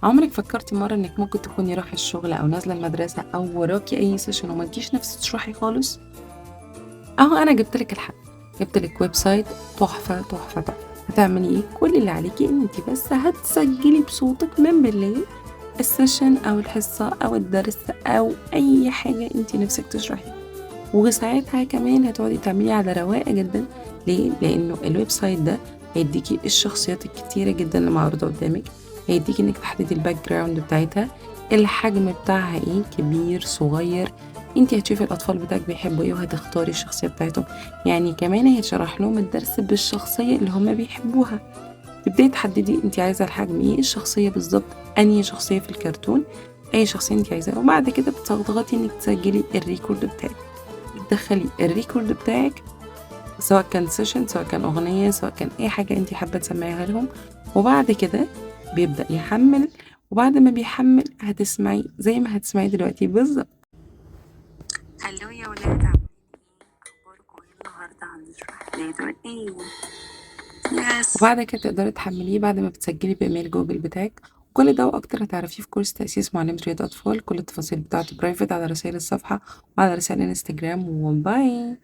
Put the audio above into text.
عمرك فكرتي مرة إنِك ممكن تكوني رايحة الشغل أو نازلة المدرسة أو وراكِ أي session وما لكيش نفس تشرحي خالص؟ أهو أنا جِبت لِك الحل، جِبت لِك website تحفة، تحفة، تحفة. هتعملي إيه؟ كل اللي عليكِ إن أنتِ بس هتسجلي بصوتِك من بالليل الsession أو الحصة أو الدرس أو أي حاجة أنتِ نفسِك تشرحيها، وساعتها كمان هتقعدي تعمليه على رواقة جدًا. ليه؟ لإنه الwebsite ده هيدّيكِ الشخصيات الكتيرة جدًا اللي معروضة قدامِك، هيدّيكِ إنِّك تحددي الbackground بتاعتها، الحجم بتاعها إيه، كبير، صغير، أنتِ هتشوفي الأطفال بتاعِك بيحبوا إيه وهتختاري الشخصية بتاعتهم، يعني كمان هيتشرح لهم الدرس بالشخصية اللي هُم بيحبوها. تبدئي تحددي أنتِ عايزة الحجم إيه، الشخصية بالضبط أنهي شخصية في الكرتون، أي شخصية أنتِ عايزاها، وبعد كده بتضغطي إنِّك تسجلي الrecord بتاعِك، بتدخّلي الrecord بتاعِك سواء كان session سواء كان أغنية سواء كان أي حاجة أنتِ حابة تسمعيها لهم، وبعد كده بيبدأ يحمّل، وبعد ما بيحمّل هتسمعي زي ما هتسمعيه دلوقتي بالضبط. الو يا ولاد، عاملين ايه؟ اخباركم ايه النهارده؟ هنشرح ليدر ايه؟ يس. وبعد كده تقدري تحمّليه بعد ما بتسجلي بإيميل جوجل بتاعِك، وكل ده وأكتر هتعرفيه في كورس تأسيس معلمة رياض أطفال، كل التفاصيل بتاعته private على رسايل الصفحة وعلى رسائل الإنستجرام، وباي.